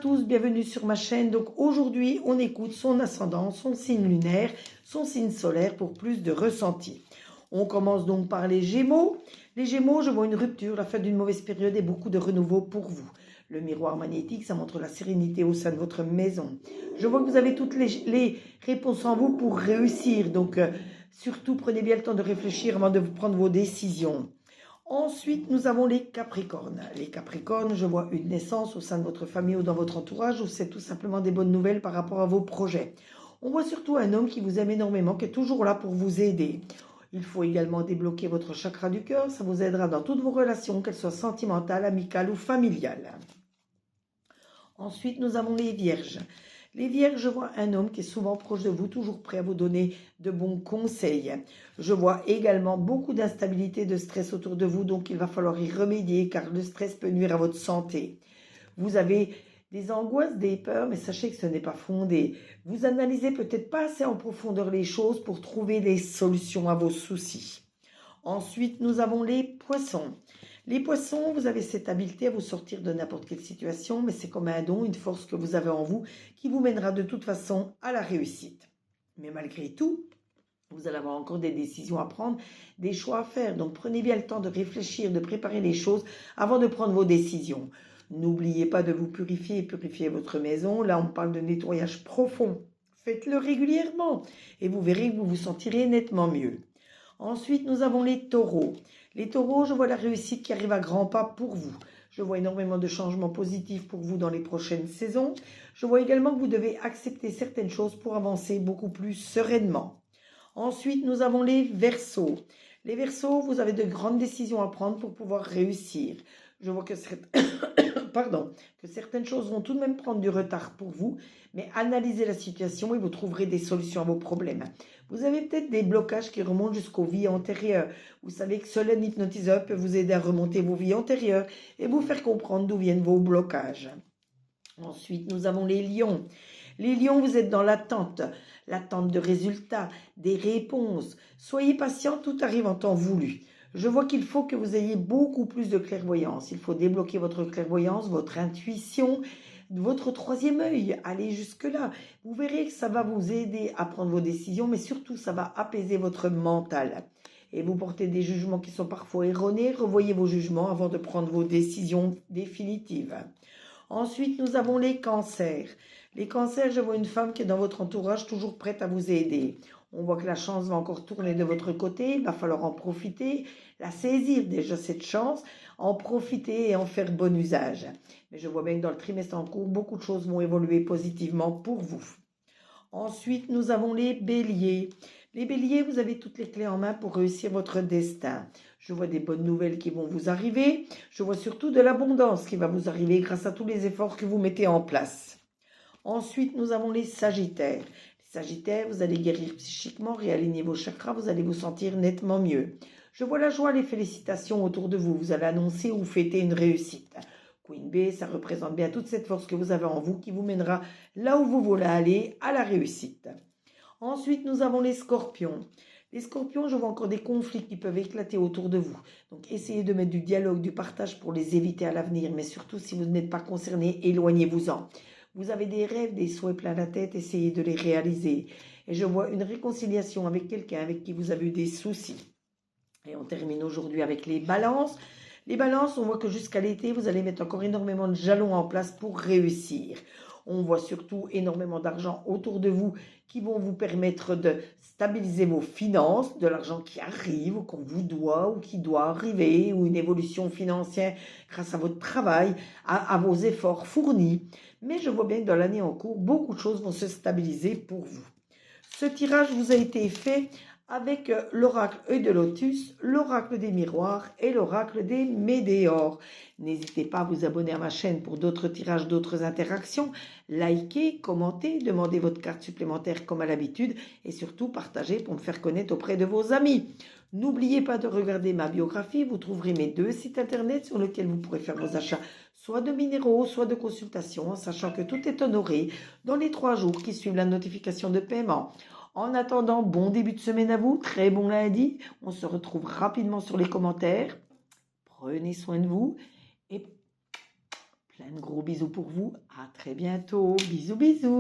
tous, bienvenue sur ma chaîne. Donc aujourd'hui, on écoute son ascendant, son signe lunaire, son signe solaire pour plus de ressenti. On commence donc par les Gémeaux. Les Gémeaux, je vois une rupture, la fin d'une mauvaise période et beaucoup de renouveau pour vous. Le miroir magnétique, ça montre la sérénité au sein de votre maison. Je vois que vous avez toutes les réponses en vous pour réussir. Donc surtout, prenez bien le temps de réfléchir avant de prendre vos décisions. Ensuite, nous avons les Capricornes. Les Capricornes, je vois une naissance au sein de votre famille ou dans votre entourage, ou c'est tout simplement des bonnes nouvelles par rapport à vos projets. On voit surtout un homme qui vous aime énormément, qui est toujours là pour vous aider. Il faut également débloquer votre chakra du cœur, ça vous aidera dans toutes vos relations, qu'elles soient sentimentales, amicales ou familiales. Ensuite, nous avons les Vierges. Les Vierges, je vois un homme qui est souvent proche de vous, toujours prêt à vous donner de bons conseils. Je vois également beaucoup d'instabilité, de stress autour de vous, donc il va falloir y remédier car le stress peut nuire à votre santé. Vous avez des angoisses, des peurs, mais sachez que ce n'est pas fondé. Vous analysez peut-être pas assez en profondeur les choses pour trouver des solutions à vos soucis. Ensuite, nous avons les Poissons. Les Poissons, vous avez cette habileté à vous sortir de n'importe quelle situation, mais c'est comme un don, une force que vous avez en vous qui vous mènera de toute façon à la réussite. Mais malgré tout, vous allez avoir encore des décisions à prendre, des choix à faire. Donc prenez bien le temps de réfléchir, de préparer les choses avant de prendre vos décisions. N'oubliez pas de vous purifier et purifier votre maison. Là, on parle de nettoyage profond. Faites-le régulièrement et vous verrez que vous vous sentirez nettement mieux. Ensuite, nous avons les Taureaux. Les Taureaux, je vois la réussite qui arrive à grands pas pour vous. Je vois énormément de changements positifs pour vous dans les prochaines saisons. Je vois également que vous devez accepter certaines choses pour avancer beaucoup plus sereinement. Ensuite, nous avons les Verseaux. Les Verseaux, vous avez de grandes décisions à prendre pour pouvoir réussir. Je vois que certaines choses vont tout de même prendre du retard pour vous, mais analysez la situation et vous trouverez des solutions à vos problèmes. Vous avez peut-être des blocages qui remontent jusqu'aux vies antérieures. Vous savez que seul un hypnotiseur peut vous aider à remonter vos vies antérieures et vous faire comprendre d'où viennent vos blocages. Ensuite, nous avons les Lions. Les Lions, vous êtes dans l'attente de résultats, des réponses. Soyez patient, tout arrive en temps voulu. Je vois qu'il faut que vous ayez beaucoup plus de clairvoyance. Il faut débloquer votre clairvoyance, votre intuition, votre troisième œil. Allez jusque-là. Vous verrez que ça va vous aider à prendre vos décisions, mais surtout, ça va apaiser votre mental. Et vous portez des jugements qui sont parfois erronés. Revoyez vos jugements avant de prendre vos décisions définitives. Ensuite, nous avons les Cancers. Les Cancers, je vois une femme qui est dans votre entourage, toujours prête à vous aider. On voit que la chance va encore tourner de votre côté, il va falloir en profiter, la saisir déjà cette chance, en profiter et en faire bon usage. Mais je vois bien que dans le trimestre en cours, beaucoup de choses vont évoluer positivement pour vous. Ensuite, nous avons les Béliers. Les Béliers, vous avez toutes les clés en main pour réussir votre destin. Je vois des bonnes nouvelles qui vont vous arriver. Je vois surtout de l'abondance qui va vous arriver grâce à tous les efforts que vous mettez en place. Ensuite, nous avons les Sagittaires. Les Sagittaires, vous allez guérir psychiquement, réaligner vos chakras, vous allez vous sentir nettement mieux. Je vois la joie, les félicitations autour de vous. Vous allez annoncer ou fêter une réussite. Queen B, ça représente bien toute cette force que vous avez en vous qui vous mènera là où vous voulez aller, à la réussite. Ensuite, nous avons les Scorpions. Les Scorpions, je vois encore des conflits qui peuvent éclater autour de vous. Donc, essayez de mettre du dialogue, du partage pour les éviter à l'avenir. Mais surtout, si vous n'êtes pas concerné, éloignez-vous-en. Vous avez des rêves, des souhaits plein la tête, essayez de les réaliser. Et je vois une réconciliation avec quelqu'un avec qui vous avez eu des soucis. Et on termine aujourd'hui avec les Balances. Les Balances, on voit que jusqu'à l'été, vous allez mettre encore énormément de jalons en place pour réussir. On voit surtout énormément d'argent autour de vous qui vont vous permettre de stabiliser vos finances, de l'argent qui arrive, qu'on vous doit ou qui doit arriver, ou une évolution financière grâce à votre travail, à vos efforts fournis. Mais je vois bien que dans l'année en cours, beaucoup de choses vont se stabiliser pour vous. Ce tirage vous a été fait avec l'oracle œil de lotus, l'oracle des miroirs et l'oracle des météores. N'hésitez pas à vous abonner à ma chaîne pour d'autres tirages, d'autres interactions. Likez, commentez, demandez votre carte supplémentaire comme à l'habitude et surtout partagez pour me faire connaître auprès de vos amis. N'oubliez pas de regarder ma biographie, vous trouverez mes 2 sites internet sur lesquels vous pourrez faire vos achats, soit de minéraux, soit de consultations, en sachant que tout est honoré dans les 3 jours qui suivent la notification de paiement. En attendant, bon début de semaine à vous, très bon lundi. On se retrouve rapidement sur les commentaires. Prenez soin de vous et Plein de gros bisous pour vous. À très bientôt. Bisous, bisous.